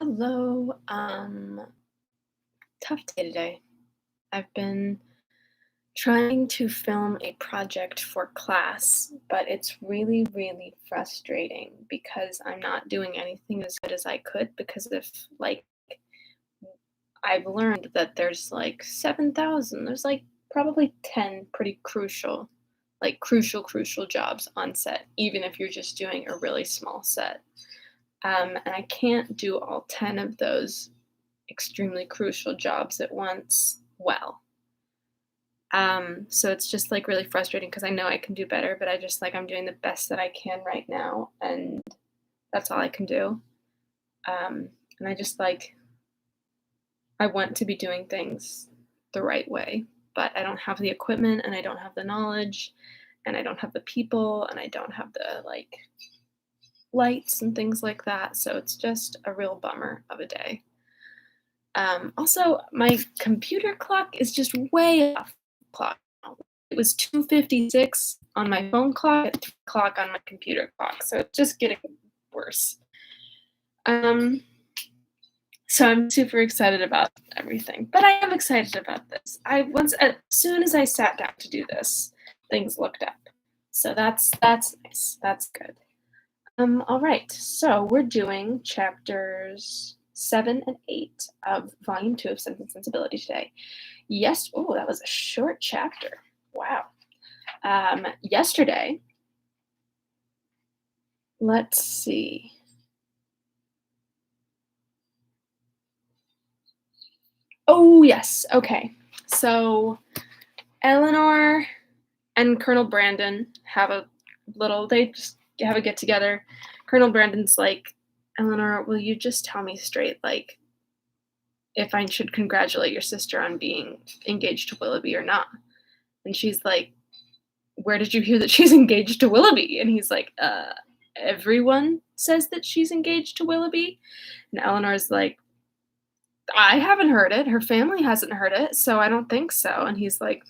Hello. Tough day today. I've been trying to film a project for class, but it's really, really frustrating because I'm not doing anything as good as I could because of I've learned that there's like 7,000, there's like probably 10 pretty crucial, crucial jobs on set, even if you're just doing a really small set. And I can't do all 10 of those extremely crucial jobs at once well. So it's just like really frustrating because I know I can do better, but I'm doing the best that I can right now, and that's all I can do. And I want to be doing things the right way, but I don't have the equipment and I don't have the knowledge and I don't have the people and I don't have the lights and things like that. So it's just a real bummer of a day. Also, my computer clock is just way off clock now. It was 2:56 on my phone clock at 3 o'clock on my computer clock, so it's just getting worse. Um, so I'm super excited about everything, but I am excited about this. As soon as I sat down to do this, things looked up. So that's nice. That's good. All right. So we're doing chapters 7 and 8 of volume 2 of Sense and Sensibility today. Yes. Oh, that was a short chapter. Wow. Yesterday, let's see. Oh, yes. Okay. So Eleanor and Colonel Brandon they just have a get together. Colonel Brandon's like, Eleanor, will you just tell me straight, if I should congratulate your sister on being engaged to Willoughby or not? And she's like, where did you hear that she's engaged to Willoughby? And he's like, everyone says that she's engaged to Willoughby. And Eleanor's like, I haven't heard it. Her family hasn't heard it, so I don't think so. And he's like,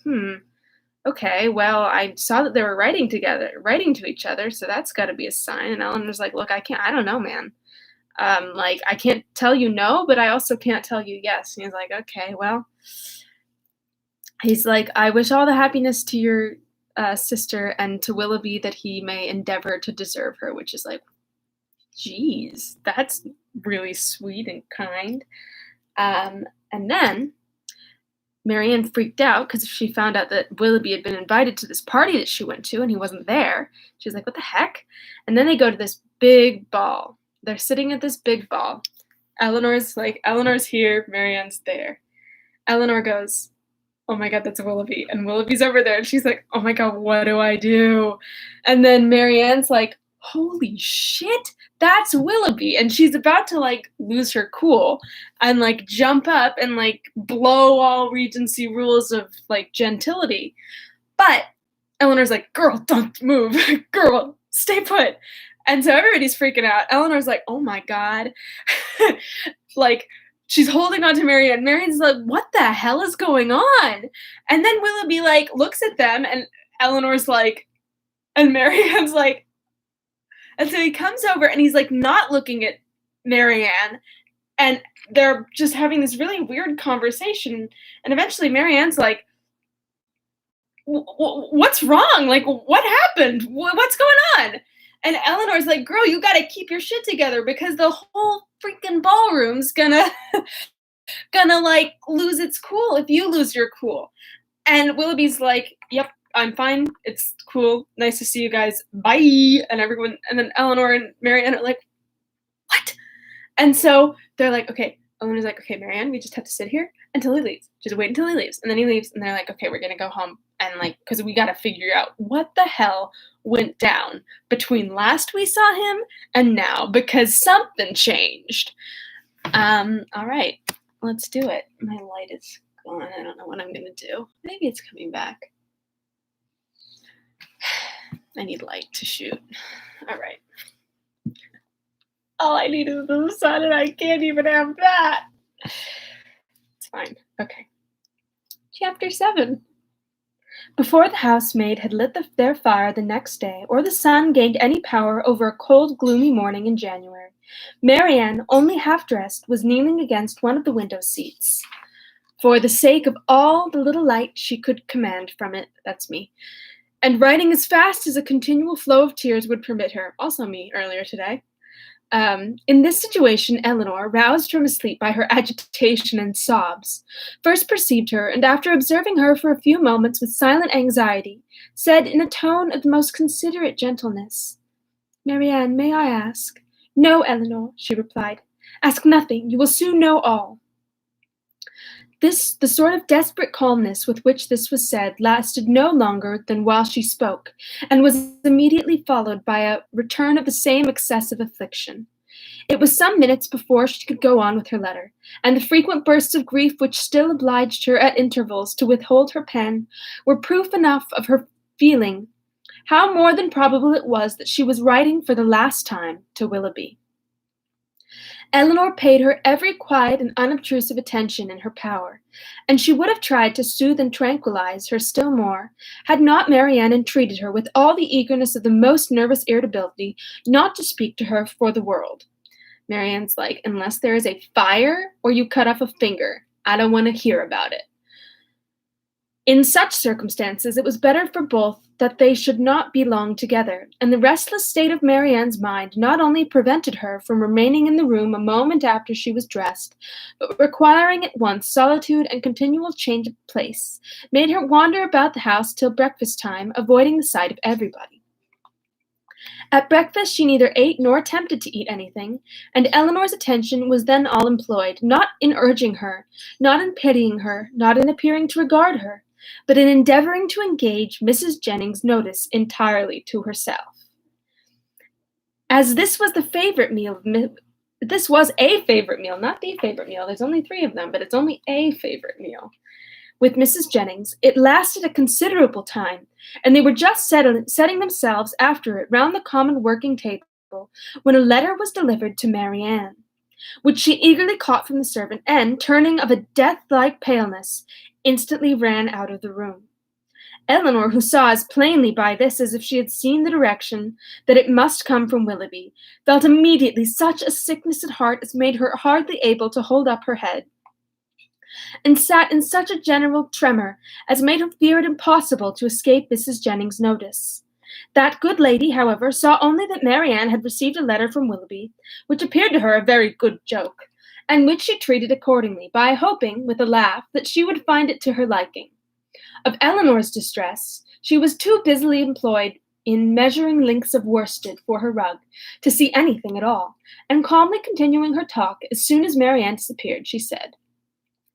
okay, well, I saw that they were writing to each other, so that's got to be a sign. And Eleanor's like, look, I don't know, man. I can't tell you no, but I also can't tell you yes. And he's like, okay, well, he's like, I wish all the happiness to your sister and to Willoughby that he may endeavor to deserve her, which is like, geez, that's really sweet and kind. And then Marianne freaked out because she found out that Willoughby had been invited to this party that she went to and he wasn't there. She was like, what the heck? And then they go to this big ball. They're sitting at this big ball. Eleanor's here, Marianne's there. Eleanor goes, oh my God, that's Willoughby. And Willoughby's over there. And she's like, oh my God, what do I do? And then Marianne's like, holy shit, that's Willoughby. And she's about to lose her cool and jump up and blow all Regency rules of gentility. But Eleanor's like, girl, don't move. Girl, stay put. And so everybody's freaking out. Eleanor's like, oh my God. She's holding on to Marianne. Marianne's like, what the hell is going on? And then Willoughby looks at them and Eleanor's like, and Marianne's like, and so he comes over and he's not looking at Marianne and they're just having this really weird conversation. And eventually Marianne's like, what's wrong? What happened? What's going on? And Eleanor's like, girl, you got to keep your shit together because the whole freaking ballroom's gonna lose its cool if you lose your cool. And Willoughby's like, yep, I'm fine. It's cool. Nice to see you guys. Bye. And everyone, and then Eleanor and Marianne are like, what? And so they're like, okay. Eleanor's like, okay, Marianne, we just have to sit here until he leaves. Just wait until he leaves. And then he leaves and they're like, okay, we're going to go home. And because we got to figure out what the hell went down between last we saw him and now because something changed. All right, let's do it. My light is gone. I don't know what I'm going to do. Maybe it's coming back. I need light to shoot. All right. All I need is the sun, and I can't even have that. It's fine. Okay. Chapter 7. Before the housemaid had lit their fire the next day, or the sun gained any power over a cold, gloomy morning in January, Marianne, only half-dressed, was kneeling against one of the window-seats. For the sake of all the little light she could command from it, that's me, and writing as fast as a continual flow of tears would permit her, also me earlier today. In this situation, Eleanor, roused from sleep by her agitation and sobs, first perceived her, and after observing her for a few moments with silent anxiety, said in a tone of the most considerate gentleness, "Marianne, may I ask?" "No, Eleanor," she replied. "Ask nothing. You will soon know all." The sort of desperate calmness with which this was said lasted no longer than while she spoke, and was immediately followed by a return of the same excessive affliction. It was some minutes before she could go on with her letter, and the frequent bursts of grief which still obliged her at intervals to withhold her pen were proof enough of her feeling how more than probable it was that she was writing for the last time to Willoughby. Eleanor paid her every quiet and unobtrusive attention in her power, and she would have tried to soothe and tranquilize her still more, had not Marianne entreated her with all the eagerness of the most nervous irritability not to speak to her for the world. Marianne's like, "Unless there is a fire or you cut off a finger, I don't want to hear about it." In such circumstances, it was better for both that they should not be long together, and the restless state of Marianne's mind not only prevented her from remaining in the room a moment after she was dressed, but requiring at once solitude and continual change of place, made her wander about the house till breakfast time, avoiding the sight of everybody. At breakfast she neither ate nor attempted to eat anything, and Eleanor's attention was then all employed, not in urging her, not in pitying her, not in appearing to regard her, but in endeavoring to engage Mrs. Jennings' notice entirely to herself. As this was a favorite meal, not the favorite meal, there's only 3 of them, but it's only a favorite meal, with Mrs. Jennings, it lasted a considerable time, and they were just setting themselves after it round the common working table, when a letter was delivered to Marianne, which she eagerly caught from the servant, and, turning of a death-like paleness, instantly ran out of the room. Eleanor, who saw as plainly by this as if she had seen the direction that it must come from Willoughby, felt immediately such a sickness at heart as made her hardly able to hold up her head, and sat in such a general tremor as made her fear it impossible to escape Mrs. Jennings' notice. That good lady, however, saw only that Marianne had received a letter from Willoughby, which appeared to her a very good joke, and which she treated accordingly, by hoping, with a laugh, that she would find it to her liking. Of Eleanor's distress, she was too busily employed in measuring links of worsted for her rug to see anything at all, and calmly continuing her talk, as soon as Marianne disappeared, she said,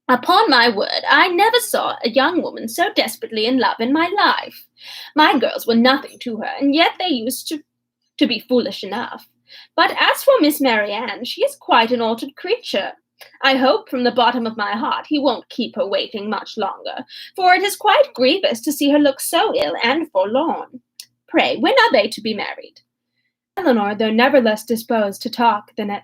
"Upon my word, I never saw a young woman so desperately in love in my life. My girls were nothing to her, and yet they used to be foolish enough. But as for Miss Marianne, she is quite an altered creature. I hope from the bottom of my heart he won't keep her waiting much longer, for it is quite grievous to see her look so ill and forlorn. Pray, when are they to be married?" Eleanor, though never less disposed to talk than at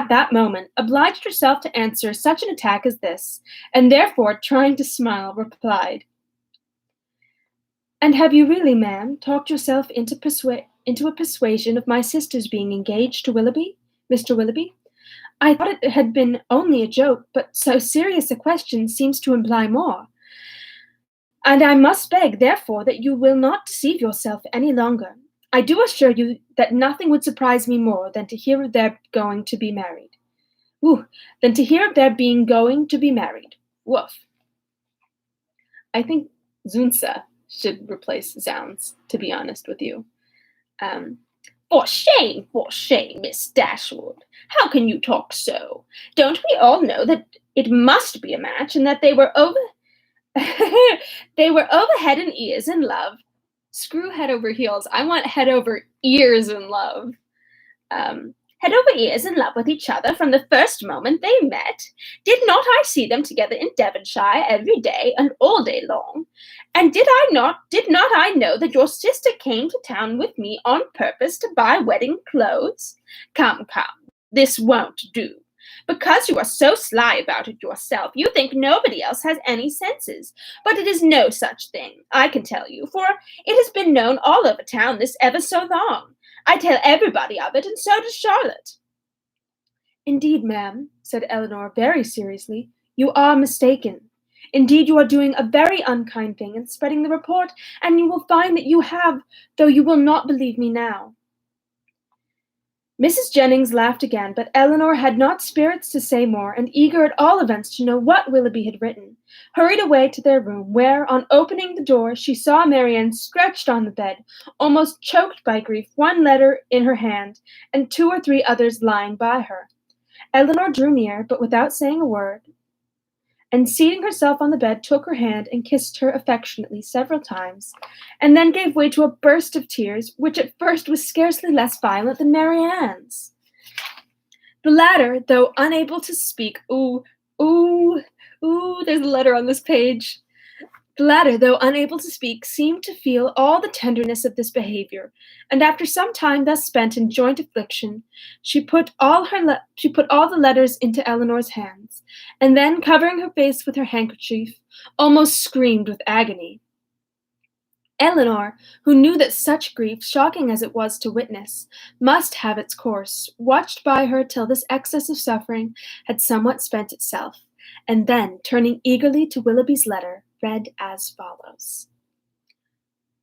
that moment, obliged herself to answer such an attack as this, and therefore, trying to smile, replied, "And have you really, ma'am, talked yourself into a persuasion of my sister's being engaged to Mr. Willoughby? I thought it had been only a joke, but so serious a question seems to imply more. And I must beg, therefore, that you will not deceive yourself any longer. I do assure you that nothing would surprise me more than to hear of their going to be married. Going to be married. Woof." I think Zunsa should replace Zounds, to be honest with you. For shame, Miss Dashwood. How can you talk so? Don't we all know that it must be a match, and that they were over head and ears in love? Screw head over heels. I want head over ears in love. Head over ears in love with each other from the first moment they met. Did not I see them together in Devonshire every day and all day long? And did not I know that your sister came to town with me on purpose to buy wedding clothes? Come, this won't do. Because you are so sly about it yourself, you think nobody else has any senses. But it is no such thing, I can tell you, for it has been known all over town this ever so long. I tell everybody of it, and so does Charlotte. Indeed, ma'am, said Eleanor very seriously, you are mistaken. Indeed, you are doing a very unkind thing in spreading the report, and you will find that you have, though you will not believe me now. Mrs. Jennings laughed again, but Eleanor had not spirits to say more, and eager at all events to know what Willoughby had written, hurried away to their room, where, on opening the door, she saw Marianne stretched on the bed, almost choked by grief, one letter in her hand, and 2 or 3 others lying by her. Eleanor drew near, but without saying a word, and seating herself on the bed, took her hand and kissed her affectionately several times, and then gave way to a burst of tears, which at first was scarcely less violent than Marianne's. The latter, though unable to speak, there's a letter on this page. The latter, though unable to speak, seemed to feel all the tenderness of this behavior, and after some time thus spent in joint affliction, she put all the letters into Eleanor's hands, and then, covering her face with her handkerchief, almost screamed with agony. Eleanor, who knew that such grief, shocking as it was to witness, must have its course, watched by her till this excess of suffering had somewhat spent itself, and then, turning eagerly to Willoughby's letter, read as follows.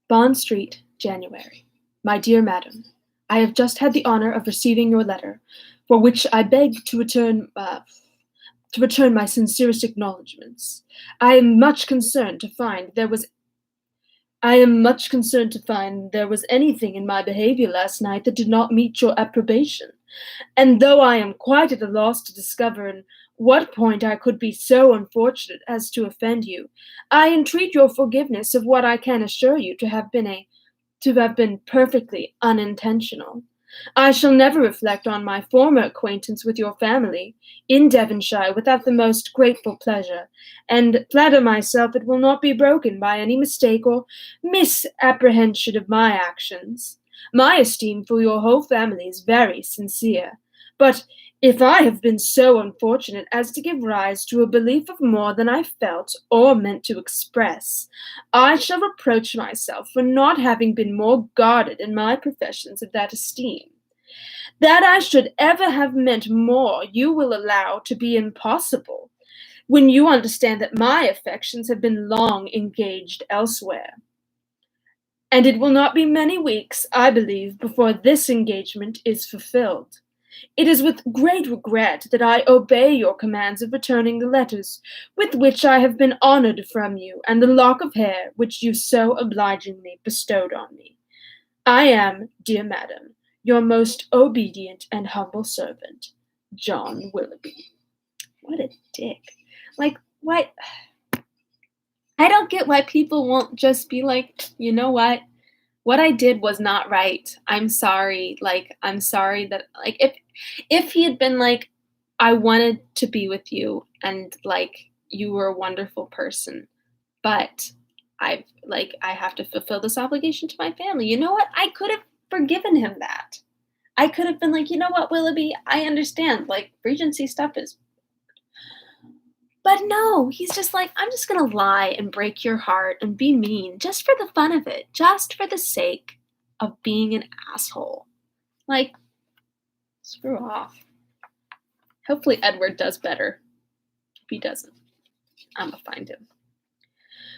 Bond Street, January. My dear Madam, I have just had the honor of receiving your letter, for which I beg to return my sincerest acknowledgments. I am much concerned to find there was anything in my behavior last night that did not meet your approbation, and though I am quite at a loss to discover in what point I could be so unfortunate as to offend you, I entreat your forgiveness of what I can assure you to have been perfectly unintentional. I shall never reflect on my former acquaintance with your family in Devonshire without the most grateful pleasure, and flatter myself it will not be broken by any mistake or misapprehension of my actions. My esteem for your whole family is very sincere, but if I have been so unfortunate as to give rise to a belief of more than I felt or meant to express, I shall reproach myself for not having been more guarded in my professions of that esteem. That I should ever have meant more you will allow to be impossible, when you understand that my affections have been long engaged elsewhere. And it will not be many weeks, I believe, before this engagement is fulfilled. It is with great regret that I obey your commands of returning the letters with which I have been honored from you, and the lock of hair which you so obligingly bestowed on me. I am, dear madam, your most obedient and humble servant, John Willoughby. What a dick. Like, why? I don't get why people won't just be like, you know what? What I did was not right. I'm sorry. Like, I'm sorry that, like, if he had been like, I wanted to be with you and like you were a wonderful person, but I have to fulfill this obligation to my family. You know what? I could have forgiven him that. I could have been like, you know what, Willoughby, I understand. Like, Regency stuff is. But no, he's just like, I'm just gonna lie and break your heart and be mean just for the fun of it, just for the sake of being an asshole. Like, screw off. Hopefully Edward does better. If he doesn't, I'm gonna find him.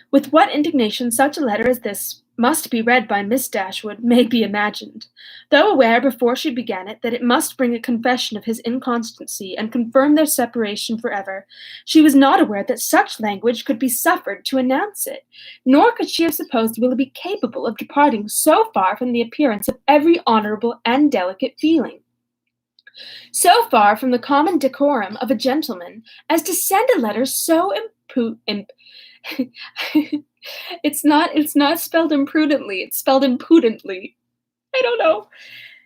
With what indignation such a letter as this must be read by Miss Dashwood may be imagined, though aware before she began it that it must bring a confession of his inconstancy and confirm their separation forever, she was not aware that such language could be suffered to announce it, nor could she have supposed Willoughby capable of departing so far from the appearance of every honourable and delicate feeling, so far from the common decorum of a gentleman, as to send a letter so it's not spelled imprudently, it's spelled impudently. I don't know.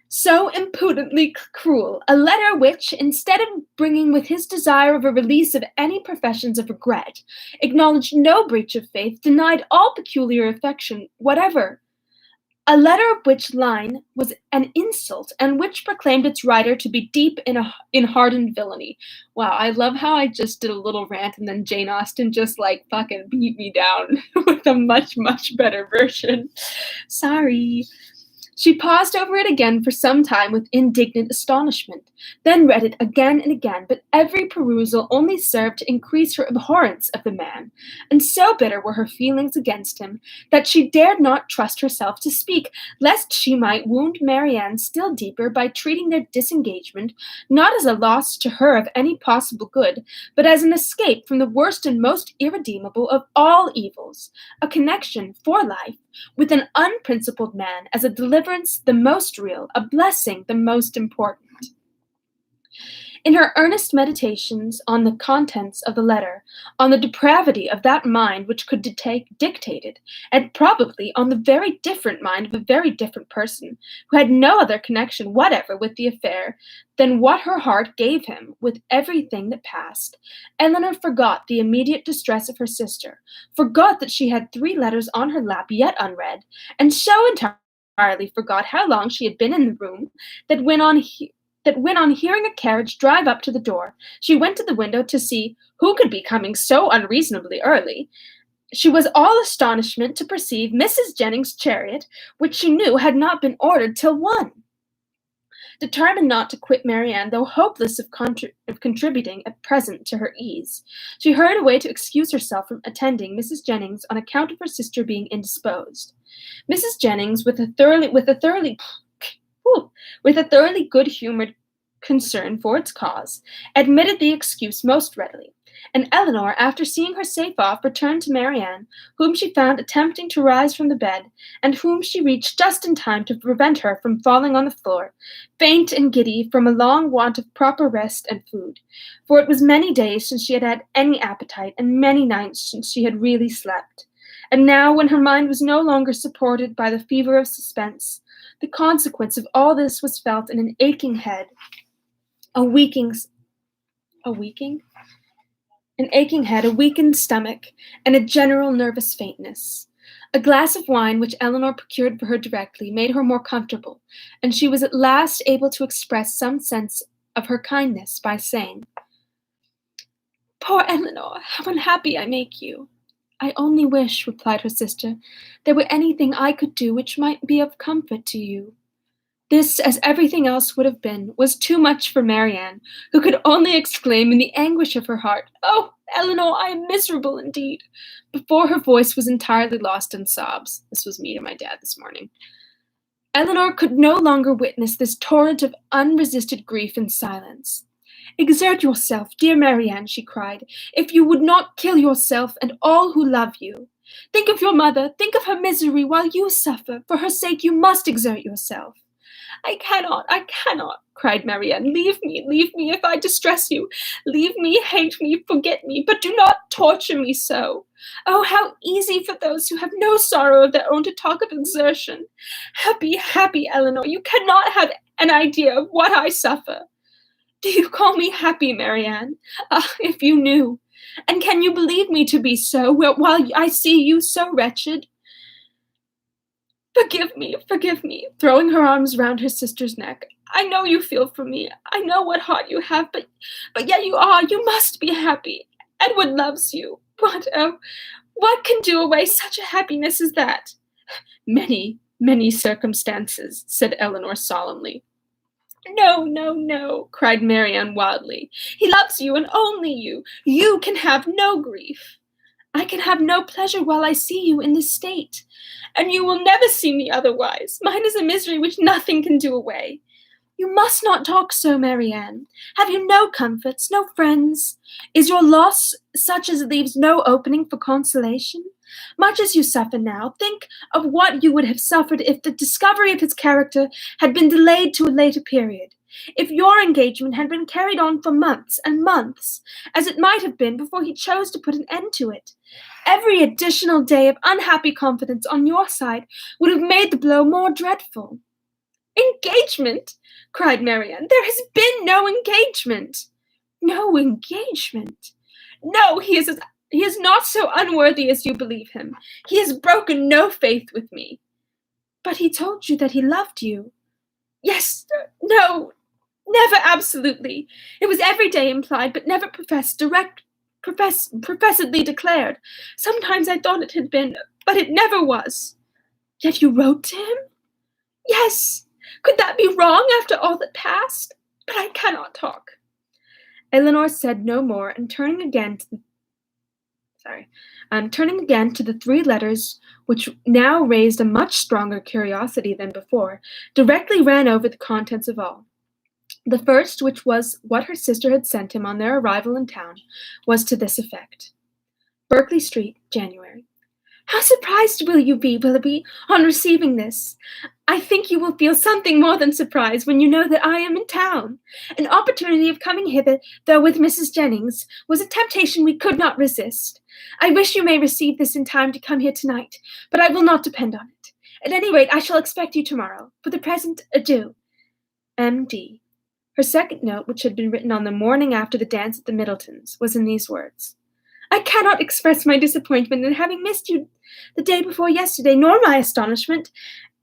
So impudently cruel, a letter which, instead of bringing with his desire of a release of any professions of regret, acknowledged no breach of faith, denied all peculiar affection whatever. a letter of which line was an insult, and which proclaimed its writer to be deep in hardened villainy. Wow, I love how I just did a little rant and then Jane Austen just like fucking beat me down with a much, much better version. Sorry. She paused over it again for some time with indignant astonishment, then read it again and again, but every perusal only served to increase her abhorrence of the man, and so bitter were her feelings against him that she dared not trust herself to speak, lest she might wound Marianne still deeper by treating their disengagement not as a loss to her of any possible good, but as an escape from the worst and most irredeemable of all evils, a connection for life with an unprincipled man as a deliverance the most real, a blessing the most important. In her earnest meditations on the contents of the letter, on the depravity of that mind which could dictate it, and probably on the very different mind of a very different person, who had no other connection whatever with the affair than what her heart gave him with everything that passed, Eleanor forgot the immediate distress of her sister, forgot that she had 3 letters on her lap yet unread, and so entirely forgot how long she had been in the room that when on hearing a carriage drive up to the door, she went to the window to see who could be coming so unreasonably early. She was all astonishment to perceive Mrs. Jennings' chariot, which she knew had not been ordered till 1. Determined not to quit Marianne, though hopeless of contributing at present to her ease, she hurried away to excuse herself from attending Mrs. Jennings on account of her sister being indisposed. Mrs. Jennings, with a thoroughly good-humored concern for its cause, admitted the excuse most readily, and Eleanor, after seeing her safe off, returned to Marianne, whom she found attempting to rise from the bed, and whom she reached just in time to prevent her from falling on the floor, faint and giddy from a long want of proper rest and food, for it was many days since she had had any appetite, and many nights since she had really slept. And now, when her mind was no longer supported by the fever of suspense, the consequence of all this was felt in an aching head, a weakened stomach, and a general nervous faintness. A glass of wine, which Eleanor procured for her directly, made her more comfortable, and she was at last able to express some sense of her kindness by saying, "Poor Eleanor, how unhappy I make you." "I only wish," replied her sister, "there were anything I could do which might be of comfort to you." This, as everything else would have been, was too much for Marianne, who could only exclaim in the anguish of her heart, "Oh, Eleanor, I am miserable indeed," before her voice was entirely lost in sobs. This was me to my dad this morning. Eleanor could no longer witness this torrent of unresisted grief in silence. "Exert yourself, dear Marianne," she cried, "if you would not kill yourself and all who love you. Think of your mother, think of her misery while you suffer. For her sake you must exert yourself." I cannot, cried Marianne. Leave me if I distress you. Leave me, hate me, forget me, but do not torture me so. Oh, how easy for those who have no sorrow of their own to talk of exertion. Happy, happy Eleanor, you cannot have an idea of what I suffer. Do you call me happy, Marianne? Ah, if you knew. And can you believe me to be so, while I see you so wretched? Forgive me, throwing her arms round her sister's neck. I know you feel for me. I know what heart you have, but yet you must be happy. Edward loves you. What can do away such a happiness as that? Many, many circumstances, said Eleanor solemnly. No, cried Marianne wildly. He loves you and only you. You can have no grief. I can have no pleasure while I see you in this state, and you will never see me otherwise. Mine is a misery which nothing can do away. You must not talk so, Marianne. Have you no comforts, no friends? Is your loss such as leaves no opening for consolation? Much as you suffer now, think of what you would have suffered if the discovery of his character had been delayed to a later period. If your engagement had been carried on for months and months, as it might have been before he chose to put an end to it, every additional day of unhappy confidence on your side would have made the blow more dreadful. Engagement? Cried Marianne. There has been no engagement. No engagement? No, he is not so unworthy as you believe him. He has broken no faith with me. But he told you that he loved you. Yes, no, never absolutely. It was every day implied, but never professedly declared. Sometimes I thought it had been, but it never was. Yet you wrote to him? Yes. Could that be wrong after all that passed? But I cannot talk. Elinor said no more, and turning again to the three letters, which now raised a much stronger curiosity than before, directly ran over the contents of all. The first, which was what her sister had sent him on their arrival in town, was to this effect: Berkeley Street, January. How surprised will you be, Willoughby, on receiving this? I think you will feel something more than surprise when you know that I am in town. An opportunity of coming hither, though with Mrs. Jennings, was a temptation we could not resist. I wish you may receive this in time to come here tonight, but I will not depend on it. At any rate, I shall expect you tomorrow. For the present, adieu. M.D. Her second note, which had been written on the morning after the dance at the Middletons, was in these words: I cannot express my disappointment in having missed you the day before yesterday, nor my astonishment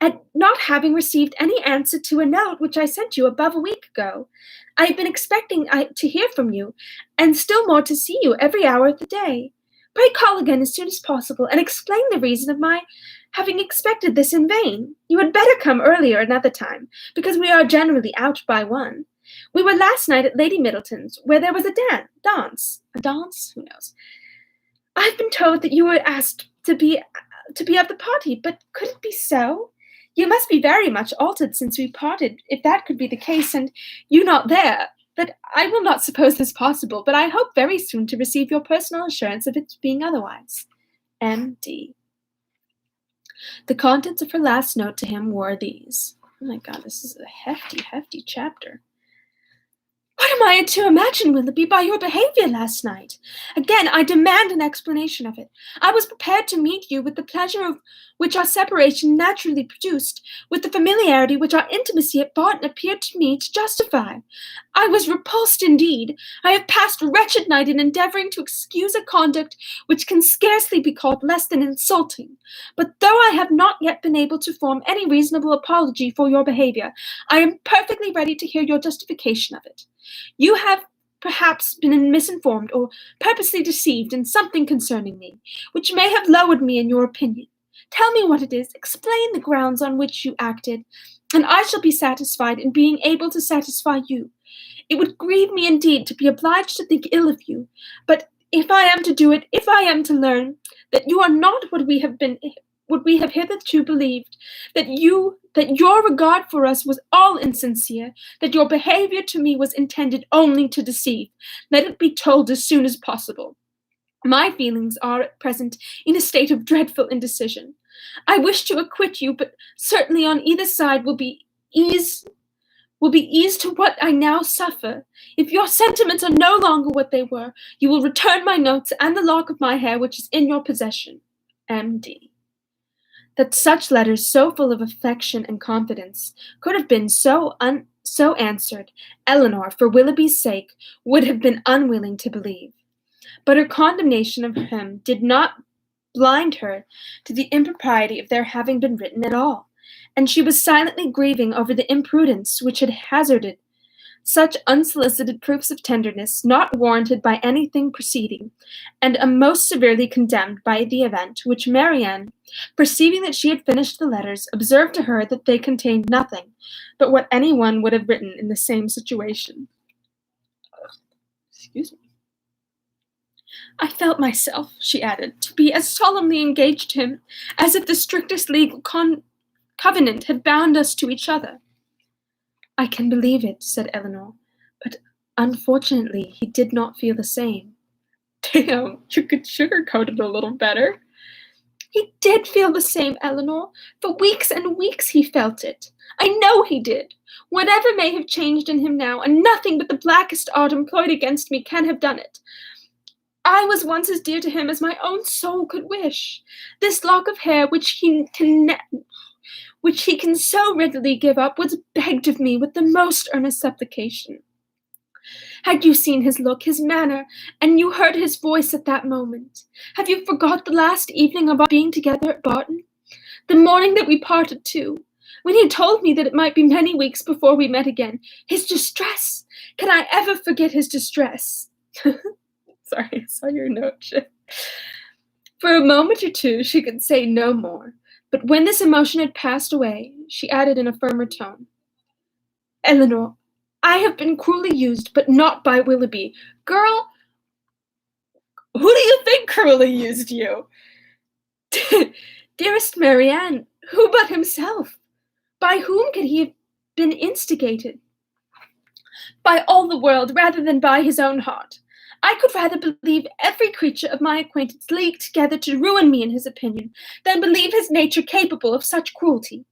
at not having received any answer to a note which I sent you above a week ago. I have been expecting to hear from you, and still more to see you every hour of the day. Pray call again as soon as possible, and explain the reason of my having expected this in vain. You had better come earlier another time, because we are generally out by 1. We were last night at Lady Middleton's, where there was a dance. A dance? Who knows? I've been told that you were asked to be of the party, but could it be so? You must be very much altered since we parted, if that could be the case, and you not there. But I will not suppose this possible, but I hope very soon to receive your personal assurance of its being otherwise. M.D. The contents of her last note to him were these. Oh my God, this is a hefty, hefty chapter. What am I to imagine, Willoughby, by your behaviour last night? Again, I demand an explanation of it. I was prepared to meet you with the pleasure of which our separation naturally produced, with the familiarity which our intimacy at Barton appeared to me to justify. I was repulsed indeed. I have passed a wretched night in endeavouring to excuse a conduct which can scarcely be called less than insulting. But though I have not yet been able to form any reasonable apology for your behaviour, I am perfectly ready to hear your justification of it. You have perhaps been misinformed or purposely deceived in something concerning me, which may have lowered me in your opinion. Tell me what it is, explain the grounds on which you acted, and I shall be satisfied in being able to satisfy you. It would grieve me indeed to be obliged to think ill of you, but if I am to do it, if I am to learn that you are not what we have hitherto believed, that your regard for us was all insincere, that your behaviour to me was intended only to deceive, let it be told as soon as possible. My feelings are at present in a state of dreadful indecision. I wish to acquit you, but certainly on either side will be ease to what I now suffer. If your sentiments are no longer what they were, you will return my notes and the lock of my hair which is in your possession. M.D. That such letters, so full of affection and confidence, could have been so answered, Elinor, for Willoughby's sake, would have been unwilling to believe. But her condemnation of him did not blind her to the impropriety of their having been written at all, and she was silently grieving over the imprudence which had hazarded such unsolicited proofs of tenderness not warranted by anything preceding, and most severely condemned by the event, which Marianne, perceiving that she had finished the letters, observed to her that they contained nothing but what any one would have written in the same situation. Excuse me. I felt myself, she added, to be as solemnly engaged to him as if the strictest legal covenant had bound us to each other. I can believe it, said Elinor, but unfortunately he did not feel the same. Damn, you could sugarcoat it a little better. He did feel the same, Elinor. For weeks and weeks he felt it. I know he did. Whatever may have changed in him now, and nothing but the blackest art employed against me can have done it. I was once as dear to him as my own soul could wish. This lock of hair which he can so readily give up, was begged of me with the most earnest supplication. Had you seen his look, his manner, and you heard his voice at that moment? Have you forgot the last evening of our being together at Barton? The morning that we parted too, when he told me that it might be many weeks before we met again. His distress! Can I ever forget his distress? Sorry, I saw your note. For a moment or two she could say no more, but when this emotion had passed away, she added in a firmer tone, Eleanor, I have been cruelly used, but not by Willoughby. Girl, who do you think cruelly used you? Dearest Marianne, who but himself? By whom could he have been instigated? By all the world rather than by his own heart. I could rather believe every creature of my acquaintance leagued together to ruin me in his opinion, than believe his nature capable of such cruelty.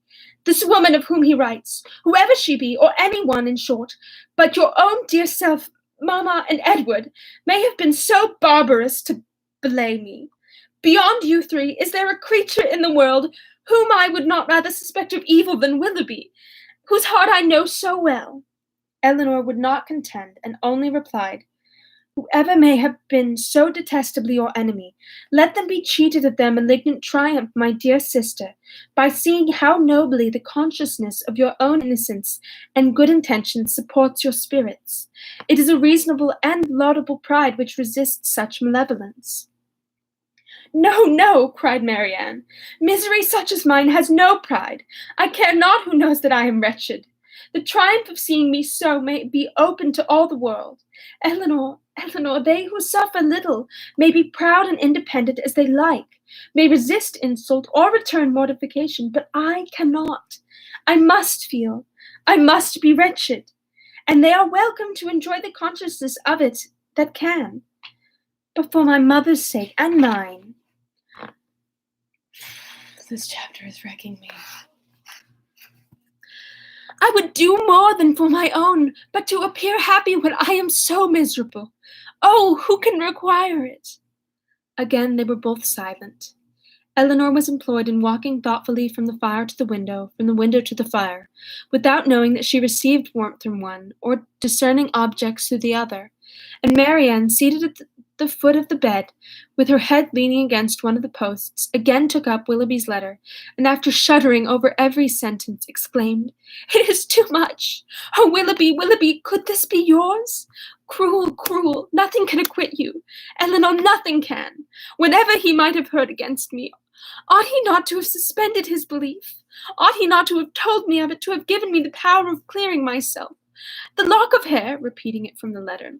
This woman of whom he writes, whoever she be, or any one in short, but your own dear self, Mamma, and Edward, may have been so barbarous to belay me. Beyond you three, is there a creature in the world whom I would not rather suspect of evil than Willoughby, whose heart I know so well? Eleanor would not contend, and only replied, Whoever may have been so detestably your enemy, let them be cheated of their malignant triumph, my dear sister, by seeing how nobly the consciousness of your own innocence and good intentions supports your spirits. It is a reasonable and laudable pride which resists such malevolence. No, no, cried Marianne. Misery such as mine has no pride. I care not who knows that I am wretched. The triumph of seeing me so may be open to all the world. Eleanor, they who suffer little may be proud and independent as they like, may resist insult or return mortification, but I cannot. I must feel. I must be wretched. And they are welcome to enjoy the consciousness of it that can. But for my mother's sake and mine, this chapter is wrecking me. I would do more than for my own, but to appear happy when I am so miserable. Oh, who can require it? Again they were both silent. Eleanor was employed in walking thoughtfully from the fire to the window, from the window to the fire, without knowing that she received warmth from one, or discerning objects through the other, and Marianne, seated at the foot of the bed, with her head leaning against one of the posts, again took up Willoughby's letter, and after shuddering over every sentence, exclaimed, It is too much! Oh, Willoughby, Willoughby, could this be yours? Cruel, cruel, nothing can acquit you. Eleanor, nothing can. Whatever he might have heard against me, ought he not to have suspended his belief? Ought he not to have told me of it, to have given me the power of clearing myself? The lock of hair, repeating it from the letter,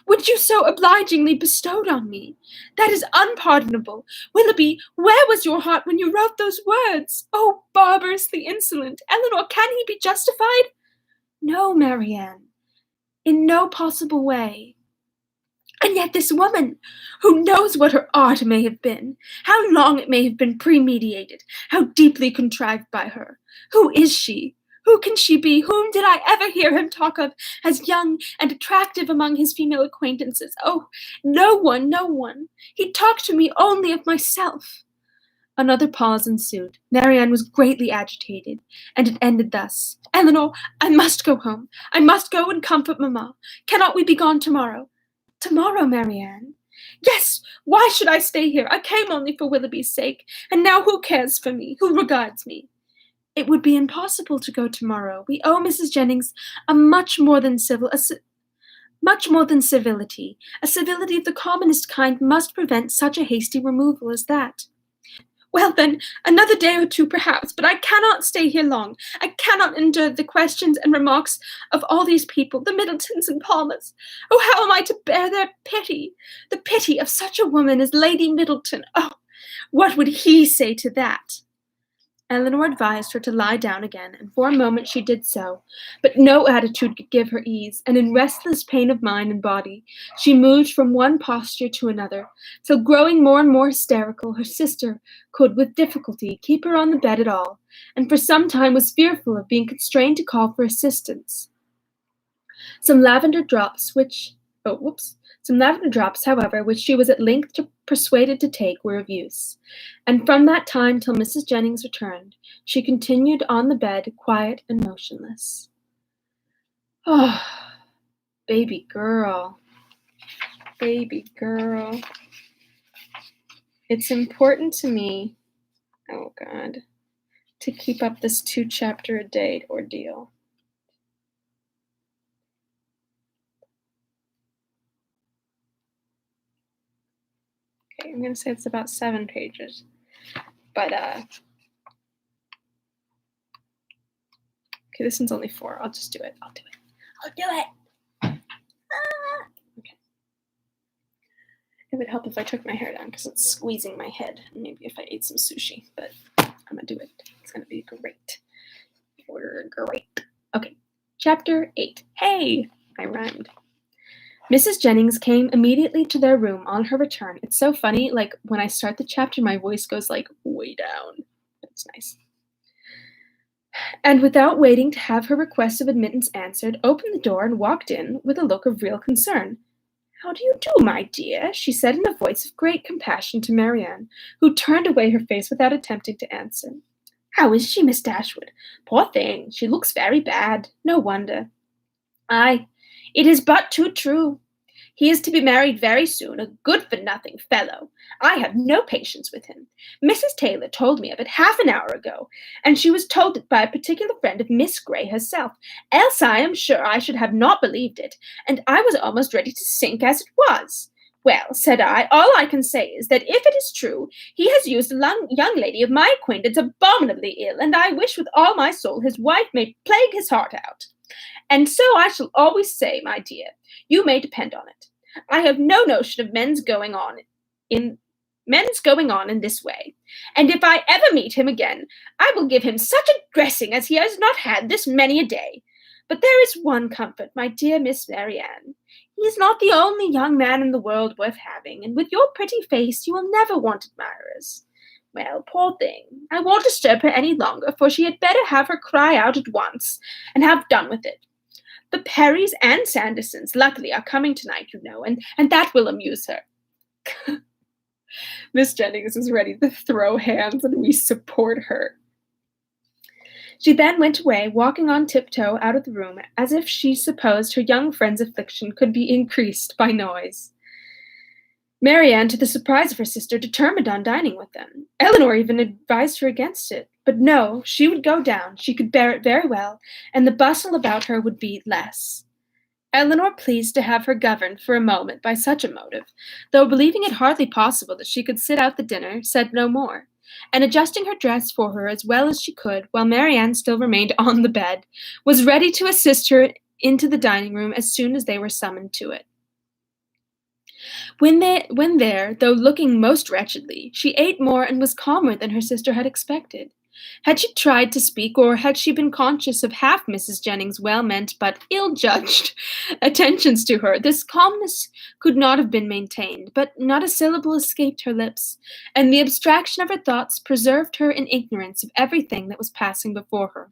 which you so obligingly bestowed on me. That is unpardonable. Willoughby, where was your heart when you wrote those words? Oh, barbarously insolent. Eleanor, can he be justified? No, Marianne, in no possible way. And yet this woman, who knows what her art may have been, how long it may have been premeditated, how deeply contrived by her. Who is she? Who can she be? Whom did I ever hear him talk of as young and attractive among his female acquaintances? Oh, no one, no one. He talked to me only of myself. Another pause ensued. Marianne was greatly agitated, and it ended thus. Eleanor, I must go home. I must go and comfort mamma. Cannot we be gone tomorrow? Tomorrow, Marianne? Yes, why should I stay here? I came only for Willoughby's sake, and now who cares for me? Who regards me? It would be impossible to go tomorrow. We owe Mrs. Jennings a much more than civility. A civility of the commonest kind must prevent such a hasty removal as that. Well, then, another day or two perhaps, but I cannot stay here long. I cannot endure the questions and remarks of all these people, the Middletons and Palmers. Oh, how am I to bear their pity? The pity of such a woman as Lady Middleton. Oh, what would he say to that? Eleanor advised her to lie down again, and for a moment she did so, but no attitude could give her ease, and in restless pain of mind and body, she moved from one posture to another, till growing more and more hysterical, her sister could with difficulty keep her on the bed at all, and for some time was fearful of being constrained to call for assistance. Some lavender drops, however, which she was at length persuaded to take, were of use, and from that time till Mrs. Jennings returned, she continued on the bed, quiet and motionless. Oh, baby girl. It's important to me. Oh, God. to keep up this 2-chapter-a-day ordeal. Okay, I'm going to say it's about 7 pages. But, okay, this one's only 4. I'll just do it. I'll do it. Okay. It would help if I took my hair down because it's squeezing my head. Maybe if I ate some sushi, but I'm going to do it. It's going to be great. Great. Okay, chapter 8. Hey! I rhymed. Mrs. Jennings came immediately to their room on her return. It's so funny, like, when I start the chapter, my voice goes, like, way down. It's nice. And without waiting to have her request of admittance answered, opened the door and walked in with a look of real concern. "How do you do, my dear?" she said in a voice of great compassion to Marianne, who turned away her face without attempting to answer. "How is she, Miss Dashwood? Poor thing, she looks very bad. No wonder." "Ay, it is but too true. He is to be married very soon, a good-for-nothing fellow. I have no patience with him. Mrs. Taylor told me of it half an hour ago, and she was told it by a particular friend of Miss Grey herself, else I am sure I should have not believed it, and I was almost ready to sink as it was. Well, said I, all I can say is that if it is true, he has used a young lady of my acquaintance abominably ill, and I wish with all my soul his wife may plague his heart out. And so I shall always say, my dear, you may depend on it. I have no notion of men's going on in this way, and if I ever meet him again, I will give him such a dressing as he has not had this many a day. But there is one comfort, my dear Miss Marianne. He is not the only young man in the world worth having, and with your pretty face you will never want admirers. Well, poor thing, I won't disturb her any longer, for she had better have her cry out at once, and have done with it. The Perrys and Sandersons, luckily, are coming tonight, you know, and that will amuse her." Miss Jennings is ready to throw hands, and we support her. She then went away, walking on tiptoe out of the room, as if she supposed her young friend's affliction could be increased by noise. Marianne, to the surprise of her sister, determined on dining with them. Elinor even advised her against it. But no, she would go down, she could bear it very well, and the bustle about her would be less. Elinor, pleased to have her governed for a moment by such a motive, though believing it hardly possible that she could sit out the dinner, said no more, and adjusting her dress for her as well as she could, while Marianne still remained on the bed, was ready to assist her into the dining room as soon as they were summoned to it. When there, though looking most wretchedly, she ate more and was calmer than her sister had expected. Had she tried to speak, or had she been conscious of half Mrs. Jennings' well-meant but ill-judged attentions to her, this calmness could not have been maintained, but not a syllable escaped her lips, and the abstraction of her thoughts preserved her in ignorance of everything that was passing before her.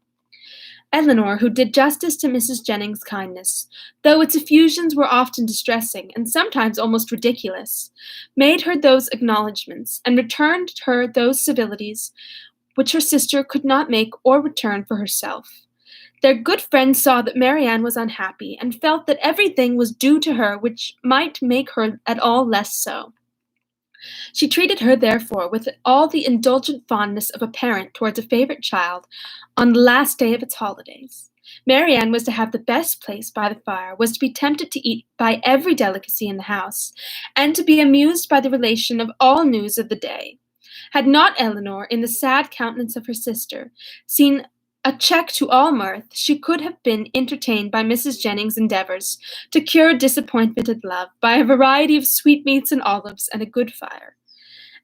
Elinor, who did justice to Mrs. Jennings' kindness, though its effusions were often distressing and sometimes almost ridiculous, made her those acknowledgments, and returned her those civilities which her sister could not make or return for herself. Their good friend saw that Marianne was unhappy, and felt that everything was due to her which might make her at all less so. She treated her, therefore, with all the indulgent fondness of a parent towards a favorite child on the last day of its holidays. Marianne was to have the best place by the fire, was to be tempted to eat by every delicacy in the house, and to be amused by the relation of all news of the day. Had not Elinor, in the sad countenance of her sister, seen a check to all mirth, she could have been entertained by Mrs. Jennings' endeavours to cure disappointment and love by a variety of sweetmeats and olives and a good fire.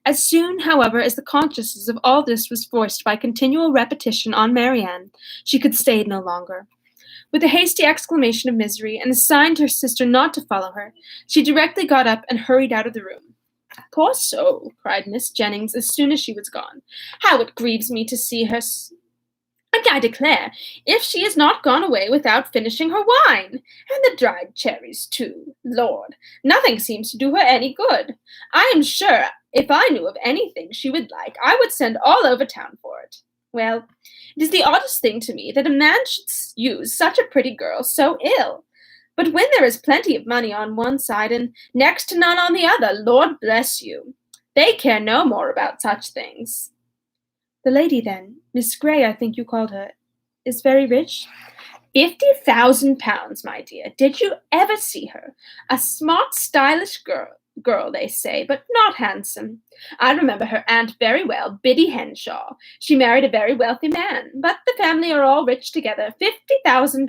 As soon, however, as the consciousness of all this was forced by continual repetition on Marianne, she could stay no longer. With a hasty exclamation of misery, and a sign to her sister not to follow her, she directly got up and hurried out of the room. "Poor soul," cried Miss Jennings as soon as she was gone. "How it grieves me to see her and I declare, if she is not gone away without finishing her wine, and the dried cherries too, Lord, nothing seems to do her any good. I am sure if I knew of anything she would like, I would send all over town for it. Well, it is the oddest thing to me that a man should use such a pretty girl so ill. But when there is plenty of money on one side and next to none on the other, Lord bless you, they care no more about such things." The lady, then, Miss Grey, I think you called her, is very rich? £50,000, my dear. Did you ever see her? A smart, stylish girl, they say, but not handsome. I remember her aunt very well, Biddy Henshaw. She married a very wealthy man, but the family are all rich together. £50,000.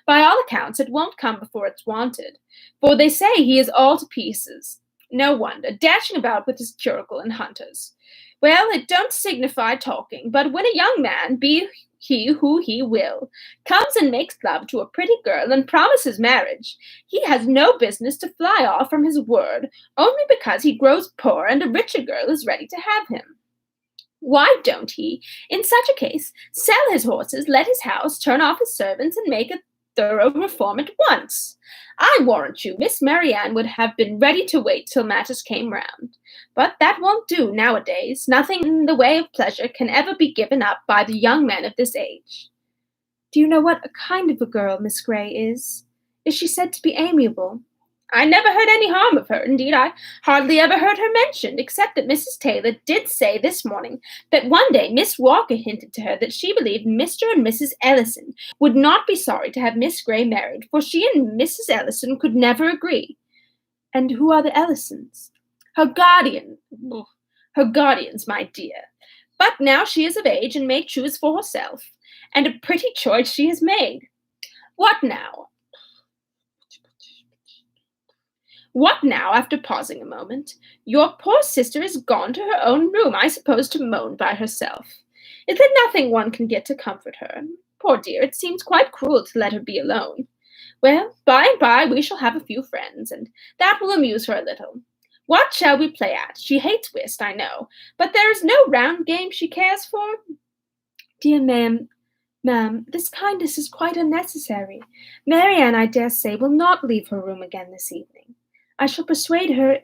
By all accounts, it won't come before it's wanted, for they say he is all to pieces. No wonder, dashing about with his curricle and hunters. Well, it don't signify talking, but when a young man, be he who he will, comes and makes love to a pretty girl and promises marriage, he has no business to fly off from his word only because he grows poor and a richer girl is ready to have him. Why don't he, in such a case, sell his horses, let his house, turn off his servants, and make a thorough reform at once? I warrant you, Miss Marianne would have been ready to wait till matters came round. But that won't do nowadays. Nothing in the way of pleasure can ever be given up by the young men of this age. Do you know what a kind of a girl Miss Grey is? Is she said to be amiable? I never heard any harm of her. Indeed, I hardly ever heard her mentioned, except that Mrs. Taylor did say this morning that one day Miss Walker hinted to her that she believed Mr. and Mrs. Ellison would not be sorry to have Miss Grey married, for she and Mrs. Ellison could never agree. And who are the Ellisons? Her guardians, my dear. But now she is of age and may choose for herself, and a pretty choice she has made. What now? What now, after pausing a moment? Your poor sister is gone to her own room, I suppose, to moan by herself. Is there nothing one can get to comfort her? Poor dear, it seems quite cruel to let her be alone. Well, by and by we shall have a few friends, and that will amuse her a little. What shall we play at? She hates whist, I know, but there is no round game she cares for. Dear ma'am, this kindness is quite unnecessary. Marianne, I dare say, will not leave her room again this evening. I shall persuade her,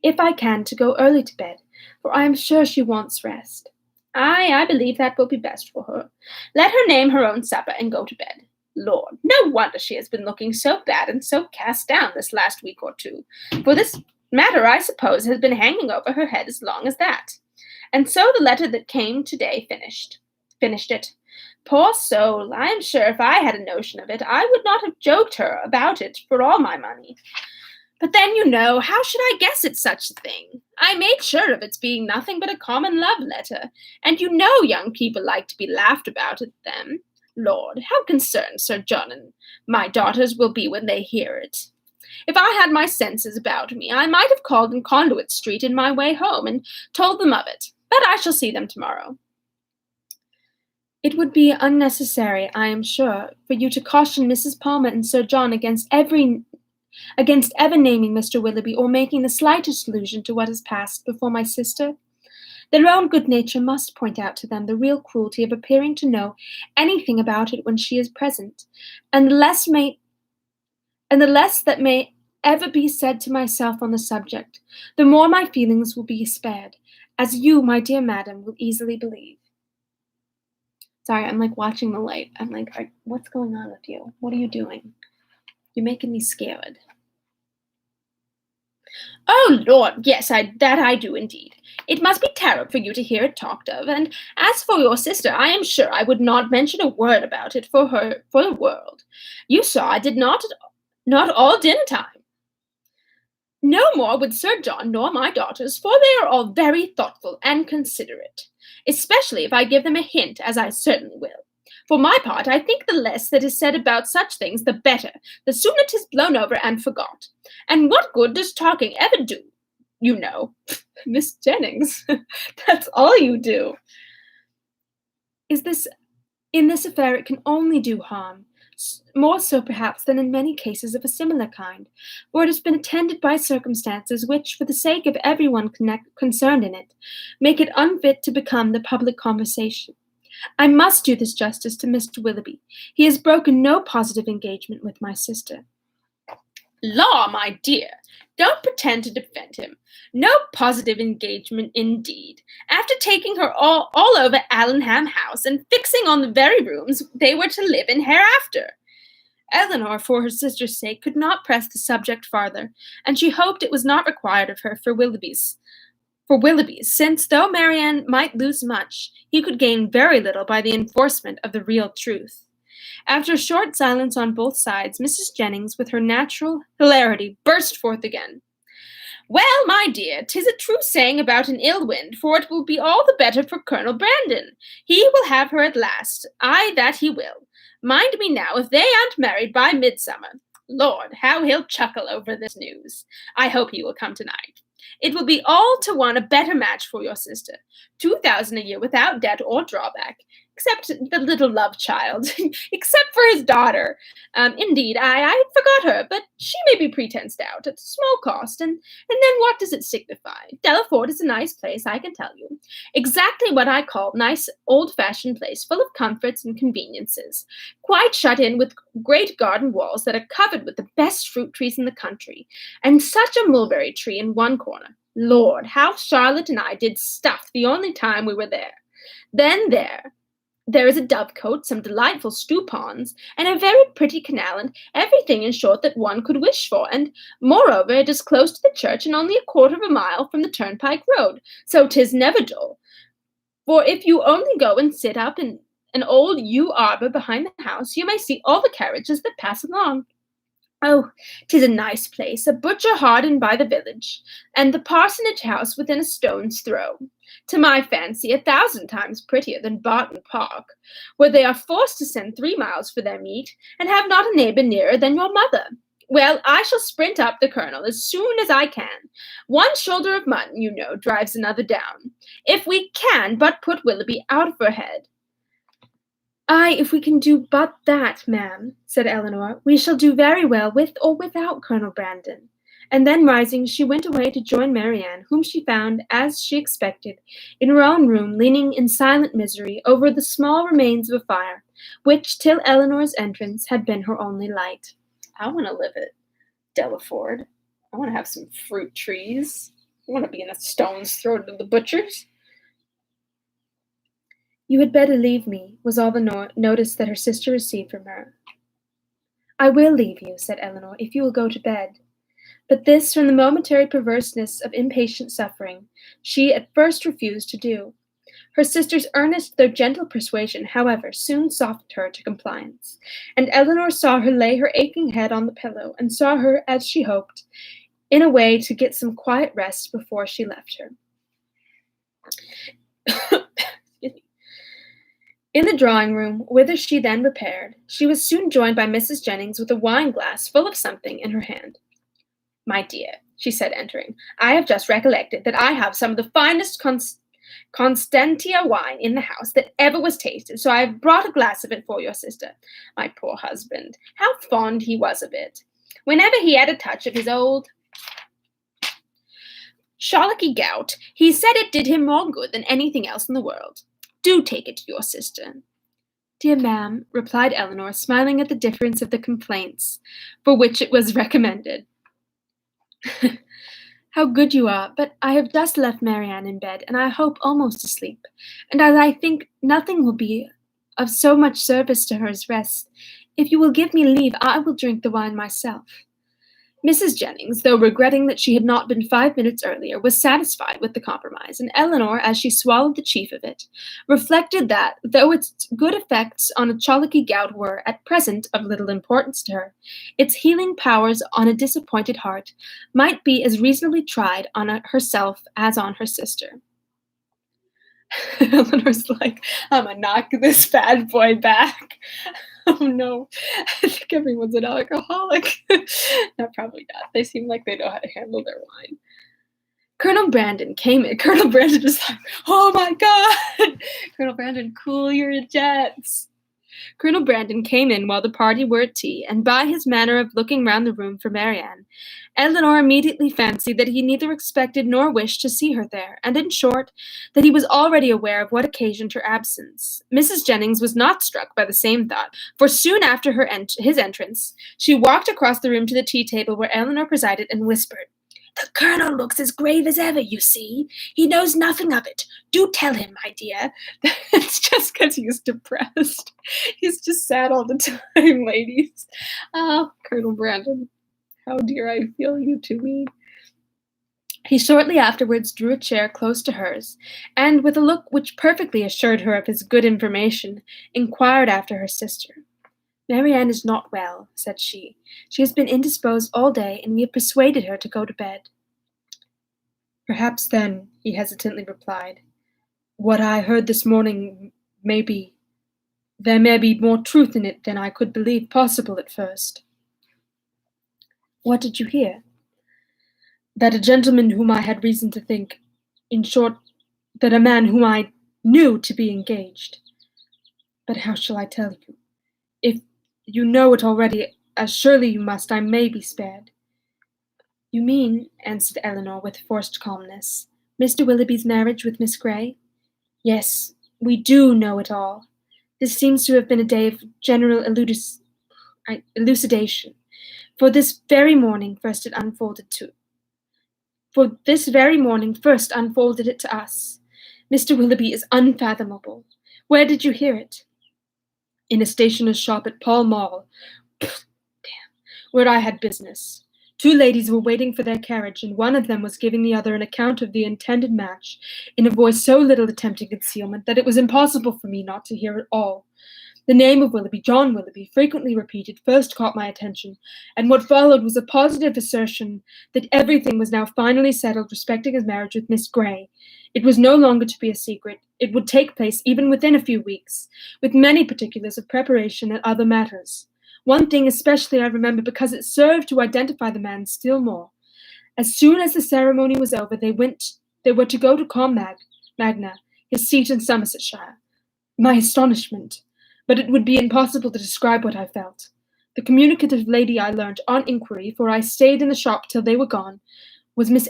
if I can, to go early to bed, for I am sure she wants rest. Aye, I believe that will be best for her. Let her name her own supper and go to bed. Lord, no wonder she has been looking so bad and so cast down this last week or two, for this matter, I suppose, has been hanging over her head as long as that. And so the letter that came today finished it. Poor soul, I am sure if I had a notion of it, I would not have joked her about it for all my money. But then, you know, how should I guess at such a thing? I made sure of its being nothing but a common love letter, and you know young people like to be laughed about at them. Lord, how concerned Sir John and my daughters will be when they hear it. If I had my senses about me, I might have called in Conduit Street in my way home and told them of it, but I shall see them tomorrow. It would be unnecessary, I am sure, for you to caution Mrs. Palmer and Sir John against ever naming Mr. Willoughby or making the slightest allusion to what has passed before my sister. Their own good nature must point out to them the real cruelty of appearing to know anything about it when she is present, and the less that may ever be said to myself on the subject, the more my feelings will be spared, as you, my dear madam, will easily believe. Sorry, I'm like watching the light. I'm like, what's going on with you? What are you doing? You're making me scared. Oh, Lord, yes, that I do indeed. It must be terrible for you to hear it talked of, and as for your sister, I am sure I would not mention a word about it for the world. You saw I did not all dinner time. No more would Sir John nor my daughters, for they are all very thoughtful and considerate, especially if I give them a hint, as I certainly will. For my part, I think the less that is said about such things, the better. The sooner 'tis blown over and forgot. And what good does talking ever do? You know, Miss Jennings, that's all you do. In this affair, it can only do harm, more so perhaps than in many cases of a similar kind, for it has been attended by circumstances which, for the sake of everyone concerned in it, make it unfit to become the public conversation. I must do this justice to Mr. Willoughby. He has broken no positive engagement with my sister. Law, my dear, don't pretend to defend him. No positive engagement, indeed. After taking her all over Allenham House and fixing on the very rooms they were to live in hereafter. Eleanor, for her sister's sake, could not press the subject farther, and she hoped it was not required of her for Willoughby's. for Willoughby, since though Marianne might lose much, he could gain very little by the enforcement of the real truth. After a short silence on both sides, Mrs. Jennings, with her natural hilarity, burst forth again. Well, my dear, 'tis a true saying about an ill wind, for it will be all the better for Colonel Brandon. He will have her at last. Ay, that he will. Mind me now, if they aren't married by midsummer. Lord, how he'll chuckle over this news. I hope he will come tonight. It will be all to one a better match for your sister. 2,000 a year without debt or drawback, except the little love child, except for his daughter. Indeed, I forgot her, but she may be pretenced out at small cost, and then what does it signify? Delaford is a nice place, I can tell you. Exactly what I call nice old-fashioned place, full of comforts and conveniences, quite shut in with great garden walls that are covered with the best fruit trees in the country, and such a mulberry tree in one corner. Lord, how Charlotte and I did stuff the only time we were there. Then there is a dovecote, some delightful stew ponds, and a very pretty canal, and everything, in short, that one could wish for. And, moreover, it is close to the church and only a quarter of a mile from the turnpike road, so 'tis never dull. For if you only go and sit up in an old yew arbor behind the house, you may see all the carriages that pass along. Oh, 'tis a nice place, a butcher hard in by the village, and the parsonage house within a stone's throw. To my fancy, 1,000 times prettier than Barton Park, where they are forced to send 3 miles for their meat, and have not a neighbor nearer than your mother. Well, I shall sprint up the Colonel as soon as I can. One shoulder of mutton, you know, drives another down. If we can but put Willoughby out of her head. Ay, if we can do but that, ma'am, said Eleanor, we shall do very well with or without Colonel Brandon. And then rising, she went away to join Marianne, whom she found, as she expected, in her own room, leaning in silent misery over the small remains of a fire, which, till Eleanor's entrance, had been her only light. I want to live at Delaford. I want to have some fruit trees. I want to be in a stone's throw of the butchers. You had better leave me, was all the notice that her sister received from her. I will leave you, said Eleanor, if you will go to bed. But this, from the momentary perverseness of impatient suffering, she at first refused to do. Her sister's earnest though gentle persuasion, however, soon softened her to compliance, and Eleanor saw her lay her aching head on the pillow, and saw her, as she hoped, in a way to get some quiet rest before she left her. In the drawing-room, whither she then repaired, she was soon joined by Mrs. Jennings with a wine-glass full of something in her hand. My dear, she said, entering, I have just recollected that I have some of the finest Constantia wine in the house that ever was tasted, so I have brought a glass of it for your sister. My poor husband, how fond he was of it. Whenever he had a touch of his old Charlocky gout, he said it did him more good than anything else in the world. Do take it to your sister. Dear ma'am, replied Eleanor, smiling at the difference of the complaints for which it was recommended. How good you are, but I have just left Marianne in bed, and I hope almost asleep, and as I think nothing will be of so much service to her as rest, if you will give me leave, I will drink the wine myself. Mrs. Jennings, though regretting that she had not been 5 minutes earlier, was satisfied with the compromise, and Eleanor, as she swallowed the chief of it, reflected that, though its good effects on a colicky gout were, at present, of little importance to her, its healing powers on a disappointed heart might be as reasonably tried on herself as on her sister. Eleanor's like, I'm gonna knock this bad boy back. Oh no, I think everyone's an alcoholic. No, probably not. They seem like they know how to handle their wine. Colonel Brandon came in. Colonel Brandon was like, oh my God! Colonel Brandon, cool your jets. Colonel Brandon came in while the party were at tea, and by his manner of looking round the room for Marianne, Eleanor immediately fancied that he neither expected nor wished to see her there, and in short, that he was already aware of what occasioned her absence. Mrs. Jennings was not struck by the same thought, for soon after his entrance, she walked across the room to the tea-table where Eleanor presided and whispered, The Colonel looks as grave as ever, you see. He knows nothing of it. Do tell him, my dear. It's just because he's depressed. He's just sad all the time, ladies. Oh, Colonel Brandon, how dear I feel you to me. He shortly afterwards drew a chair close to hers, and, with a look which perfectly assured her of his good information, inquired after her sister. "Marianne is not well," said she. "She has been indisposed all day, and we have persuaded her to go to bed." "Perhaps, then," he hesitantly replied, "what I heard this morning there may be more truth in it than I could believe possible at first." "What did you hear?" "That a gentleman whom I had reason to think, in short, that a man whom I knew to be engaged. But how shall I tell you? If you know it already, as surely you must, I may be spared." "You mean," answered Eleanor with forced calmness, "Mr. Willoughby's marriage with Miss Grey?" "Yes, we do know it all. This seems to have been a day of general elucidation, for this very morning first unfolded it to us. Mr. Willoughby is unfathomable. Where did you hear it?" "In a stationer's shop at Pall Mall, where I had business. Two ladies were waiting for their carriage, and one of them was giving the other an account of the intended match, in a voice so little attempting concealment that it was impossible for me not to hear it all. The name of Willoughby, John Willoughby, frequently repeated, first caught my attention, and what followed was a positive assertion that everything was now finally settled respecting his marriage with Miss Grey. It was no longer to be a secret. It would take place even within a few weeks, with many particulars of preparation and other matters. One thing especially I remember because it served to identify the man still more. As soon as the ceremony was over, they were to go to Magna, his seat in Somersetshire. My astonishment! But it would be impossible to describe what I felt. The communicative lady, I learnt on inquiry, for I stayed in the shop till they were gone, was Mrs.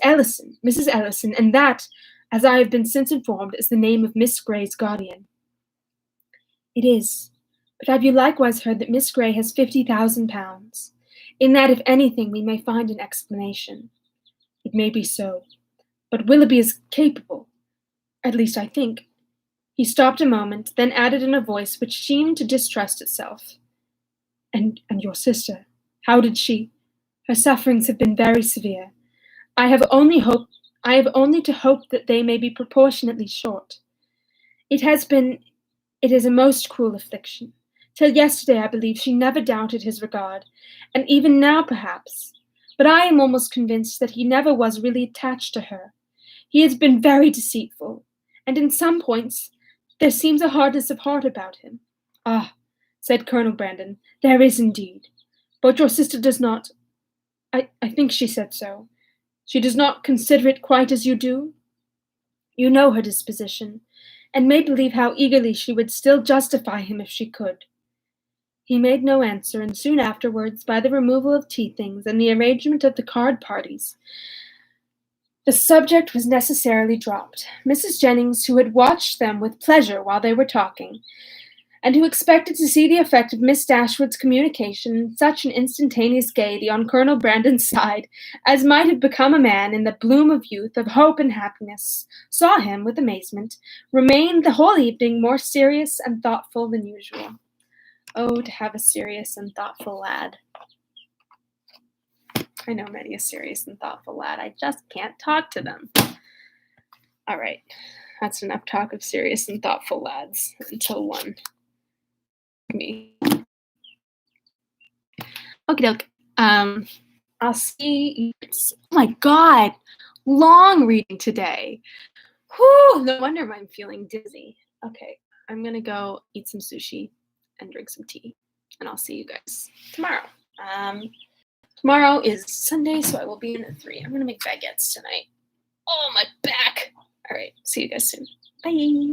Ellison, and that, as I have been since informed, is the name of Miss Grey's guardian." "It is. But have you likewise heard that Miss Grey has £50,000? In that, if anything, we may find an explanation." "It may be so. But Willoughby is capable. At least I think." He stopped a moment, then added in a voice which seemed to distrust itself, And your sister, how did she? Her sufferings have been very severe. I have only to hope that they may be proportionately short. It is a most cruel affliction. Till yesterday, I believe, she never doubted his regard, and even now, perhaps. But I am almost convinced that he never was really attached to her. He has been very deceitful, and in some points there seems a hardness of heart about him." "Ah," said Colonel Brandon, "there is indeed. But your sister does not— I think she said so. She does not consider it quite as you do? You know her disposition, and may believe how eagerly she would still justify him if she could." He made no answer, and soon afterwards, by the removal of tea things and the arrangement of the card parties, the subject was necessarily dropped. Mrs. Jennings, who had watched them with pleasure while they were talking, and who expected to see the effect of Miss Dashwood's communication in such an instantaneous gaiety on Colonel Brandon's side as might have become a man in the bloom of youth, of hope and happiness, saw him, with amazement, remain the whole evening more serious and thoughtful than usual. Oh, to have a serious and thoughtful lad. I know many a serious and thoughtful lad. I just can't talk to them. All right, that's enough talk of serious and thoughtful lads until one. Me. Okay, doke. I'll see. Oh my God, long reading today. Whew, no wonder I'm feeling dizzy. Okay, I'm gonna go eat some sushi and drink some tea, and I'll see you guys tomorrow. Tomorrow is Sunday, so I will be in at 3. I'm gonna make baguettes tonight. Oh, my back. All right, see you guys soon. Bye.